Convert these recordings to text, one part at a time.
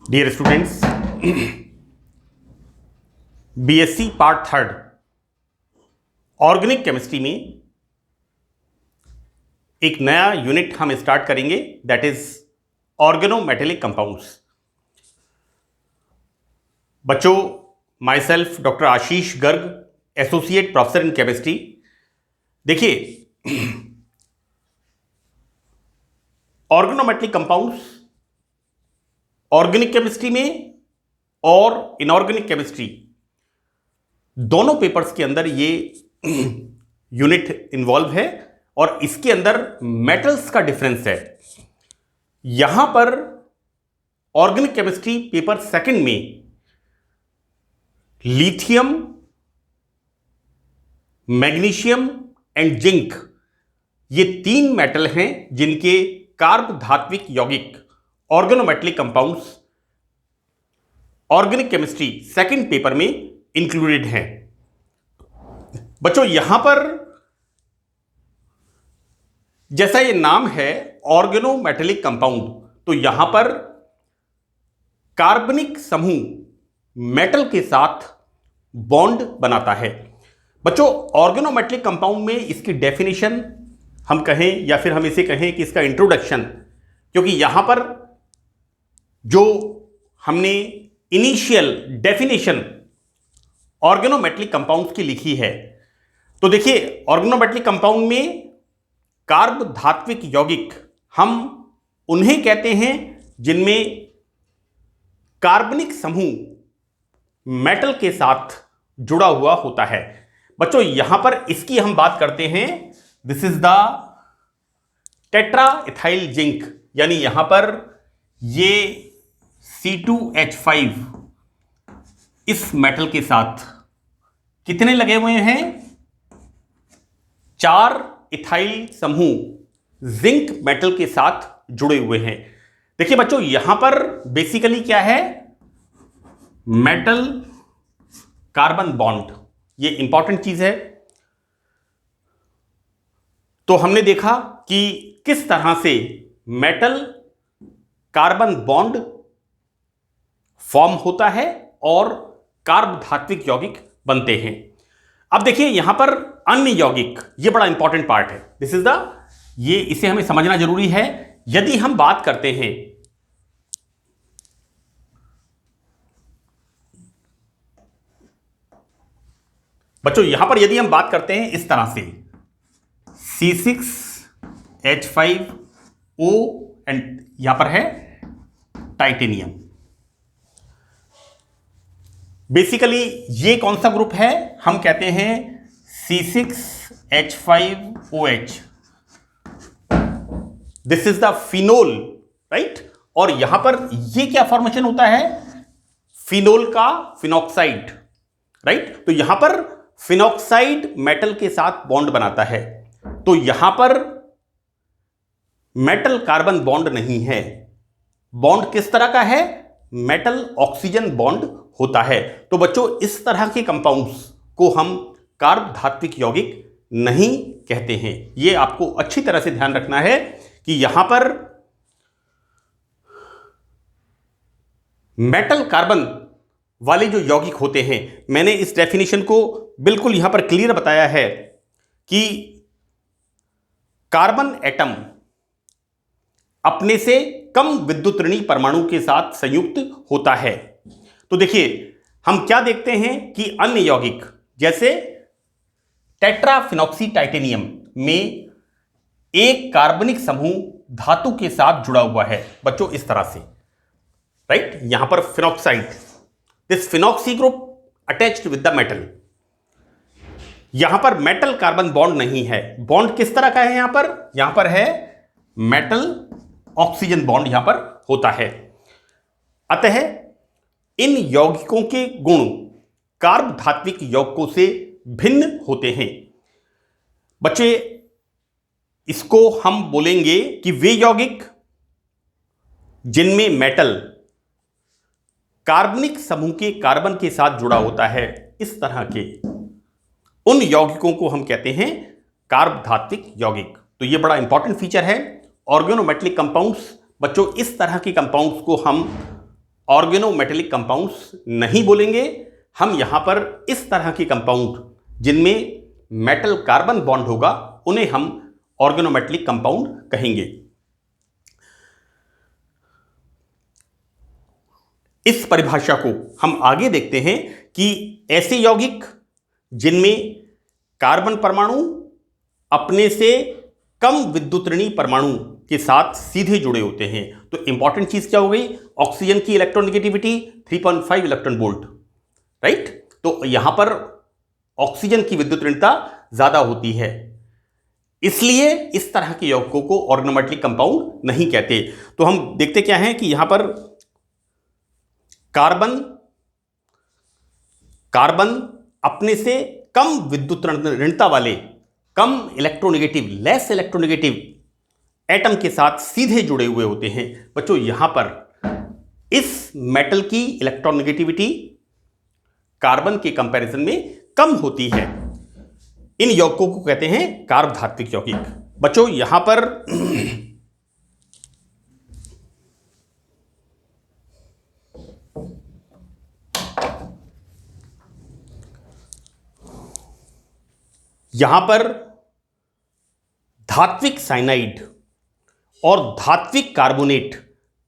Dear students, BSc part third organic chemistry में एक नया यूनिट हम स्टार्ट करेंगे, दैट इज ऑर्गेनोमेटेलिक कंपाउंड्स। बच्चों, myself doctor Ashish Garg, associate professor in chemistry. देखिए, ऑर्गेनोमेटेलिक कंपाउंड्स ऑर्गेनिक केमिस्ट्री में और इनऑर्गेनिक केमिस्ट्री दोनों पेपर्स के अंदर ये यूनिट इन्वॉल्व है और इसके अंदर मेटल्स का डिफरेंस है। यहां पर ऑर्गेनिक केमिस्ट्री पेपर सेकंड में लिथियम, मैग्नीशियम एंड जिंक, ये तीन मेटल हैं जिनके कार्ब धात्विक यौगिक organometallic compounds organic chemistry second paper में इंक्लूडेड हैं। बच्चों, यहां पर जैसा ये नाम है ऑर्गेनोमेटेलिक कंपाउंड, तो यहां पर कार्बनिक समूह मेटल के साथ बॉन्ड बनाता है। बच्चों, ऑर्गेनोमेटेलिक कंपाउंड में इसकी डेफिनेशन हम कहें या फिर हम इसे कहें कि इसका इंट्रोडक्शन, क्योंकि यहां पर जो हमने इनिशियल डेफिनेशन ऑर्गेनोमेटेलिक कंपाउंड्स की लिखी है, तो देखिए, ऑर्गेनोमेटेलिक कंपाउंड में कार्ब धात्विक यौगिक हम उन्हें कहते हैं जिनमें कार्बनिक समूह मेटल के साथ जुड़ा हुआ होता है। बच्चों, यहां पर इसकी हम बात करते हैं, this is the tetra ethyl zinc, यानी यहां पर ये C2H5 इस मेटल के साथ कितने लगे हुए हैं? 4 इथाइल समूह जिंक मेटल के साथ जुड़े हुए हैं। देखिए बच्चों, यहां पर बेसिकली क्या है? मेटल कार्बन बॉन्ड, ये इंपॉर्टेंट चीज है। तो हमने देखा कि किस तरह से मेटल कार्बन बॉन्ड फॉर्म होता है और कार्ब धात्विक यौगिक बनते हैं। अब देखिए, यहां पर अन्य यौगिक, ये बड़ा इंपॉर्टेंट पार्ट है। दिस इज द, ये इसे हमें समझना जरूरी है। यदि हम बात करते हैं बच्चों, यहां पर यदि हम बात करते हैं इस तरह से C6H5O एंड यहां पर है टाइटेनियम। बेसिकली ये कौन सा ग्रुप है? हम कहते हैं C6H5OH। This is the phenol, right? और यहां पर ये क्या फॉर्मेशन होता है? फिनोल का फिनॉक्साइड, राइट? तो यहां पर फिनॉक्साइड मेटल के साथ बॉन्ड बनाता है। तो यहां पर मेटल कार्बन बॉन्ड नहीं है। बॉन्ड किस तरह का है? मेटल ऑक्सीजन बॉन्ड होता है। तो बच्चों, इस तरह के कंपाउंड्स को हम कार्ब धात्विक यौगिक नहीं कहते हैं। यह आपको अच्छी तरह से ध्यान रखना है कि यहां पर मेटल कार्बन वाले जो यौगिक होते हैं, मैंने इस डेफिनेशन को बिल्कुल यहां पर क्लियर बताया है कि कार्बन एटम अपने से कम विद्युत ऋणी परमाणु के साथ संयुक्त होता है। तो देखिए, हम क्या देखते हैं कि अन्य यौगिक जैसे टेट्राफिनॉक्सी टाइटेनियम में एक कार्बनिक समूह धातु के साथ जुड़ा हुआ है। बच्चों, इस तरह से, राइट? यहां पर phenoxide, this phenoxy group attached with the metal. यहां पर मेटल कार्बन बॉन्ड नहीं है। बॉन्ड किस तरह का है? यहां पर है मेटल ऑक्सीजन बॉन्ड यहां पर होता है। अतः इन यौगिकों के गुण कार्ब धात्विक यौगिकों से भिन्न होते हैं। बच्चे, इसको हम बोलेंगे कि वे यौगिक जिनमें मेटल कार्बनिक समूह के कार्बन के साथ जुड़ा होता है, इस तरह के उन यौगिकों को हम कहते हैं कार्ब धात्विक यौगिक। तो यह बड़ा इंपॉर्टेंट फीचर है ऑर्गेनोमेटेलिक कंपाउंड्स। बच्चों, इस तरह के कंपाउंड्स को हम ऑर्गेनोमेटेलिक कंपाउंड्स नहीं बोलेंगे। हम यहां पर इस तरह के कंपाउंड जिनमें मेटल कार्बन बॉन्ड होगा उन्हें हम ऑर्गेनोमेटेलिक कंपाउंड कहेंगे। इस परिभाषा को हम आगे देखते हैं कि ऐसे यौगिक जिनमें कार्बन परमाणु अपने से कम विद्युत ऋणी परमाणु के साथ सीधे जुड़े होते हैं। तो इंपॉर्टेंट चीज क्या हो गई? ऑक्सीजन की इलेक्ट्रोनेगेटिविटी 3.5 इलेक्ट्रॉन वोल्ट, राइट। तो यहां पर ऑक्सीजन की विद्युत ऋणता ज्यादा होती है, इसलिए इस तरह के यौगिकों को ऑर्गेनोमेटेलिक कंपाउंड नहीं कहते। तो हम देखते क्या है कि यहां पर कार्बन अपने से कम विद्युत ऋणता वाले, कम इलेक्ट्रोनेगेटिव, लेस इलेक्ट्रोनेगेटिव एटम के साथ सीधे जुड़े हुए होते हैं। बच्चों यहां पर इस मेटल की इलेक्ट्रोनेगेटिविटी कार्बन के कंपैरिजन में कम होती है। इन यौगिकों को कहते हैं कार्बधात्विक यौगिक। बच्चों यहां पर धात्विक साइनाइड और धात्विक कार्बोनेट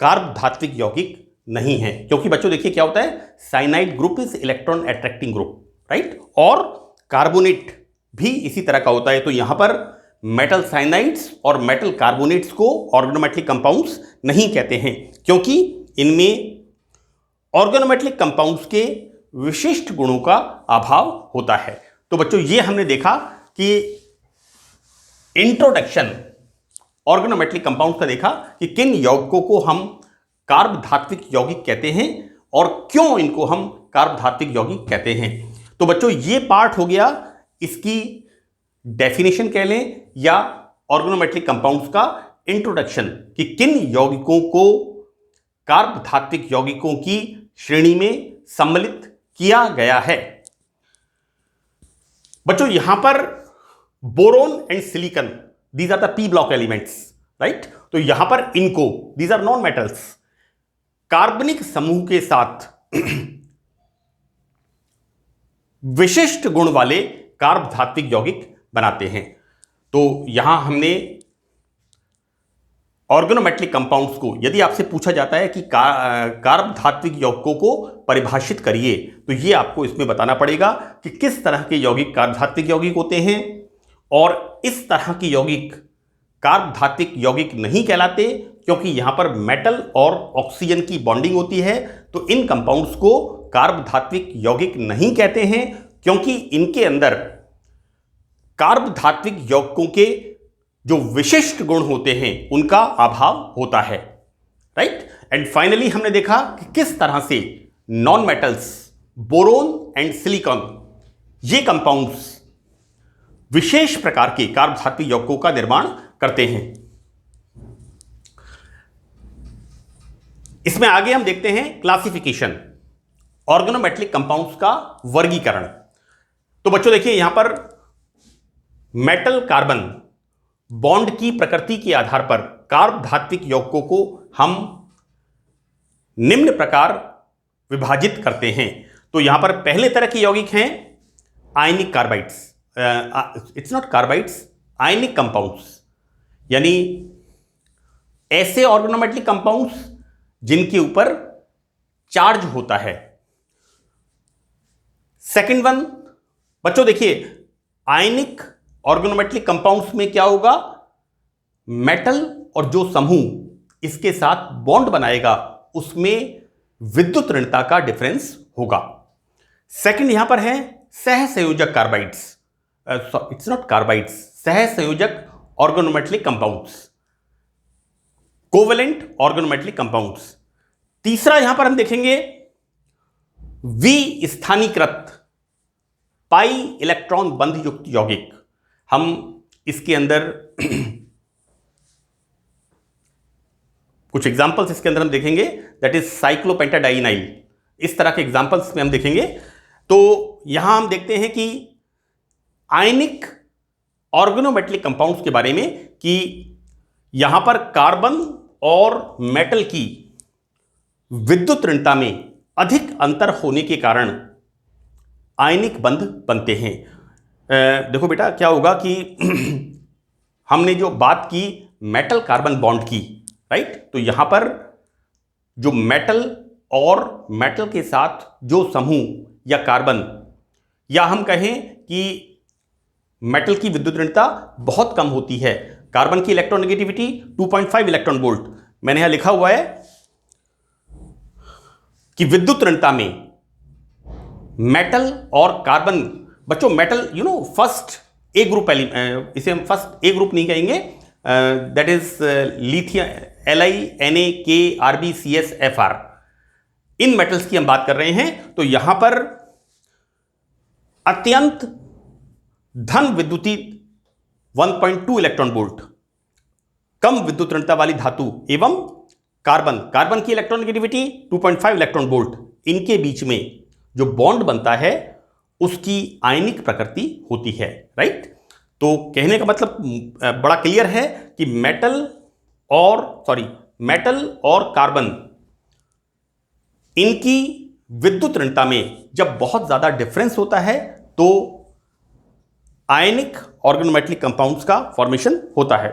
कार्बधात्विक यौगिक नहीं है, क्योंकि बच्चों देखिए क्या होता है, cyanide group is electron attracting group, right, और कार्बोनेट भी इसी तरह का होता है। तो यहां पर मेटल साइनाइड्स और मेटल कार्बोनेट्स को ऑर्गेनोमेटेलिक कंपाउंड्स नहीं कहते हैं, क्योंकि इनमें ऑर्गेनोमेटेलिक कंपाउंड्स के विशिष्ट गुणों का अभाव होता है। तो बच्चों ये हमने देखा कि इंट्रोडक्शन ऑर्गेनोमेटेलिक कंपाउंड्स का देखा कि किन यौगिकों को हम कार्बधात्विक यौगिक कहते हैं और क्यों इनको हम कार्बधात्विक यौगिक कहते हैं। तो बच्चों ये पार्ट हो गया इसकी डेफिनेशन कह लें या ऑर्गेनोमेटेलिक कंपाउंड्स का इंट्रोडक्शन कि किन यौगिकों को कार्बधात्विक यौगिकों की श्रेणी में सम्मिलित किया गया है। बच्चों यहां पर boron and silicon, these are the p block elements, right. तो यहां पर इनको, दीज आर नॉन मेटल्स, कार्बनिक समूह के साथ विशिष्ट गुण वाले कार्बधात्विक यौगिक बनाते हैं। तो यहां हमने ऑर्गेनोमेटेलिक कंपाउंड्स को, यदि आपसे पूछा जाता है कि कार्बधात्विक यौगिकों को परिभाषित करिए, तो ये आपको इसमें बताना पड़ेगा कि किस तरह के यौगिक कार्बधात्विक यौगिक होते हैं और इस तरह के यौगिक कार्बधात्विक यौगिक नहीं कहलाते, क्योंकि यहां पर मेटल और ऑक्सीजन की बॉन्डिंग होती है। तो इन कंपाउंड्स को कार्बधात्विक यौगिक नहीं कहते हैं, क्योंकि इनके अंदर कार्बधात्विक यौगिकों के जो विशिष्ट गुण होते हैं उनका अभाव होता है, राइट। एंड फाइनली हमने देखा कि किस तरह से non metals, boron and silicon, ये कंपाउंड्स विशेष प्रकार के कार्बधात्विक यौगिकों का निर्माण करते हैं। इसमें आगे हम देखते हैं क्लासिफिकेशन, ऑर्गेनोमेटेलिक कंपाउंड्स का वर्गीकरण। तो बच्चों देखिए यहां पर मेटल कार्बन बॉन्ड की प्रकृति के आधार पर कार्बधात्विक यौगिकों को हम निम्न प्रकार विभाजित करते हैं। तो यहां पर पहले तरह के यौगिक हैं आयनिक कार्बाइड्स, इट्स नॉट कार्बाइड्स, आयनिक कंपाउंड्स, यानी ऐसे ऑर्गेनोमेटेलिक कंपाउंड्स जिनके ऊपर चार्ज होता है। सेकंड वन, बच्चों देखिए आयनिक ऑर्गेनोमेटेलिक कंपाउंड्स में क्या होगा, मेटल और जो समूह इसके साथ बॉन्ड बनाएगा उसमें विद्युत ऋणता का डिफरेंस होगा। सेकंड यहां पर है सहसंयोजक कार्बाइड्स, इट्स नॉट कार्बाइड्स, सहसंयोजक organometallic compounds, covalent organometallic compounds. तीसरा यहां पर हम देखेंगे विस्थानीकृत पाई इलेक्ट्रॉन बंध युक्त यौगिक। हम इसके अंदर कुछ एग्जांपल्स इसके अंदर हम देखेंगे, दैट इज साइक्लोपेंटाडाइनाइल, इस तरह के एग्जांपल्स में हम देखेंगे। तो यहां हम देखते हैं कि आयनिक ऑर्गेनोमेटेलिक कंपाउंड्स के बारे में कि यहां पर कार्बन और मेटल की विद्युत ऋणता में अधिक अंतर होने के कारण आयनिक बंध बनते हैं। देखो बेटा, क्या होगा कि हमने जो बात की मेटल कार्बन बॉन्ड की, राइट, तो यहां पर जो मेटल और मेटल के साथ जो समूह या कार्बन, या हम कहें कि मेटल की विद्युत ऋणता बहुत कम होती है। कार्बन की इलेक्ट्रोनेगेटिविटी 2.5 इलेक्ट्रॉन वोल्ट। मैंने यहां लिखा हुआ है कि विद्युत ऋणता में मेटल और कार्बन, बच्चों मेटल फर्स्ट ए ग्रुप, इसे हम फर्स्ट ए ग्रुप नहीं कहेंगे, that is lithium LiNaKRbCsFr, in metals की हम बात कर रहे हैं। तो यहां पर अत्यंत धन विद्युती 1.2 इलेक्ट्रॉन वोल्ट, कम विद्युत ऋणता वाली धातु एवं कार्बन की इलेक्ट्रोनेगेटिविटी 2.5 इलेक्ट्रॉन वोल्ट, इनके बीच में जो बॉन्ड बनता है उसकी आयनिक प्रकृति होती है, राइट। तो कहने का मतलब बड़ा क्लियर है कि मेटल और कार्बन, इनकी विद्युत ऋणता में जब बहुत ज्यादा डिफरेंस होता है तो आयनिक ऑर्गेनोमेटलिक कंपाउंड्स का फॉर्मेशन होता है।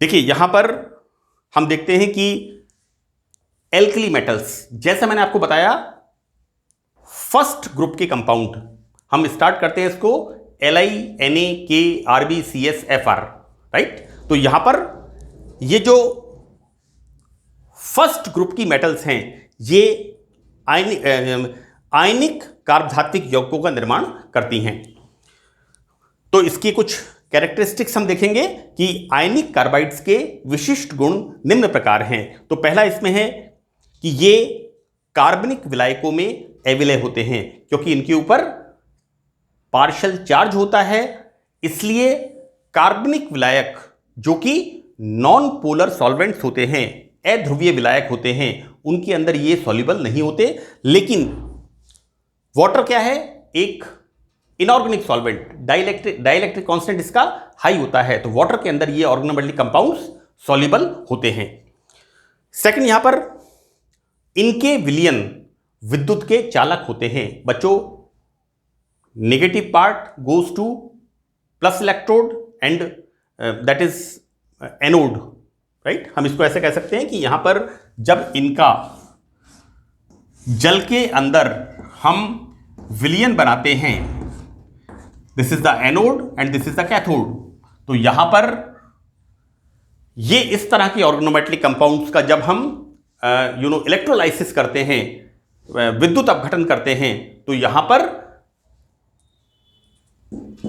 देखिए यहां पर हम देखते हैं कि एल्कली मेटल्स, जैसे मैंने आपको बताया फर्स्ट ग्रुप के कंपाउंड, हम स्टार्ट करते हैं इसको LiNaKRbCsFr, राइट। तो यहां पर ये जो फर्स्ट ग्रुप की मेटल्स हैं, ये आयनिक कार्बधात्विक यौगिकों का निर्माण करती हैं। तो इसकी कुछ कैरेक्टरिस्टिक्स हम देखेंगे कि आयनिक कार्बाइड्स के विशिष्ट गुण निम्न प्रकार हैं। तो पहला इसमें है कि ये कार्बनिक विलायकों में अविलय होते हैं, क्योंकि इनके ऊपर पार्शियल चार्ज होता है, इसलिए कार्बनिक विलायक जो कि नॉन पोलर सॉल्वेंट्स होते हैं, अध्रुवीय विलायक होते हैं, उनके अंदर ये सॉल्युबल नहीं होते। लेकिन वाटर क्या है, एक इनऑर्गेनिक सॉल्वेंट, डाइलेक्ट्रिक कांस्टेंट इसका हाई होता है, तो वाटर के अंदर ये ऑर्गेनोमेटलिक कंपाउंड्स सॉल्युबल होते हैं। सेकंड, यहां पर इनके विलयन विद्युत के चालक होते हैं। बच्चों, negative part goes two plus electrode and that is anode, right. हम इसको ऐसे कह सकते हैं कि यहां पर जब इनका जल के अंदर हम विलयन बनाते हैं, this is the anode and this is the cathode, तो यहां पर ये इस तरह के ऑर्गेनोमेटलिक कंपाउंड्स का जब हम इलेक्ट्रोलाइसिस करते हैं, विद्युत अपघटन करते हैं, तो यहां पर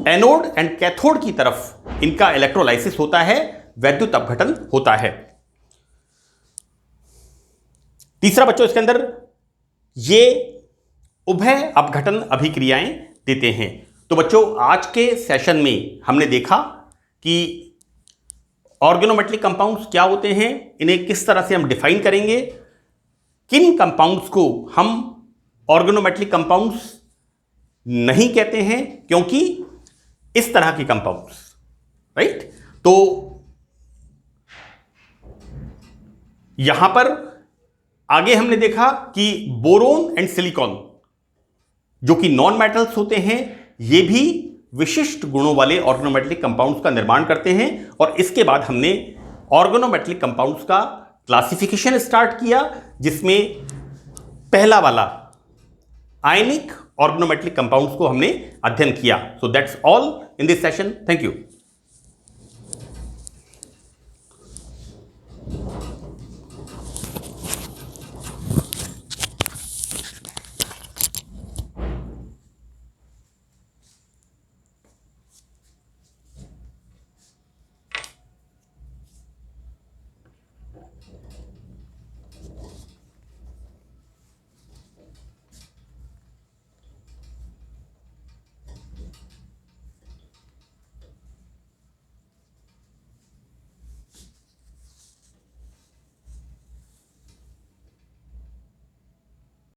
एनोड एंड कैथोड की तरफ इनका इलेक्ट्रोलाइसिस होता है, वैद्युत अपघटन होता है। तीसरा बच्चों, इसके अंदर ये उभय अपघटन अभिक्रियाएं देते हैं। तो बच्चों, आज के सेशन में हमने देखा कि ऑर्गेनोमेटलिक कंपाउंड्स क्या होते हैं, इन्हें किस तरह से हम डिफाइन करेंगे, किन कंपाउंड्स को हम ऑर्गेनोमेटलिक कंपाउंड्स नहीं कहते हैं क्योंकि इस तरह के कंपाउंड्स, राइट। तो यहां पर आगे हमने देखा कि बोरोन एंड सिलिकॉन जो कि नॉन मेटल्स होते हैं, ये भी विशिष्ट गुणों वाले ऑर्गेनोमेटलिक कंपाउंड्स का निर्माण करते हैं। और इसके बाद हमने ऑर्गेनोमेटलिक कंपाउंड्स का क्लासिफिकेशन स्टार्ट किया, जिसमें पहला वाला आयनिक ऑर्गेनोमेटलिक कंपाउंड्स को हमने अध्ययन किया। So that's all in this session. Thank you.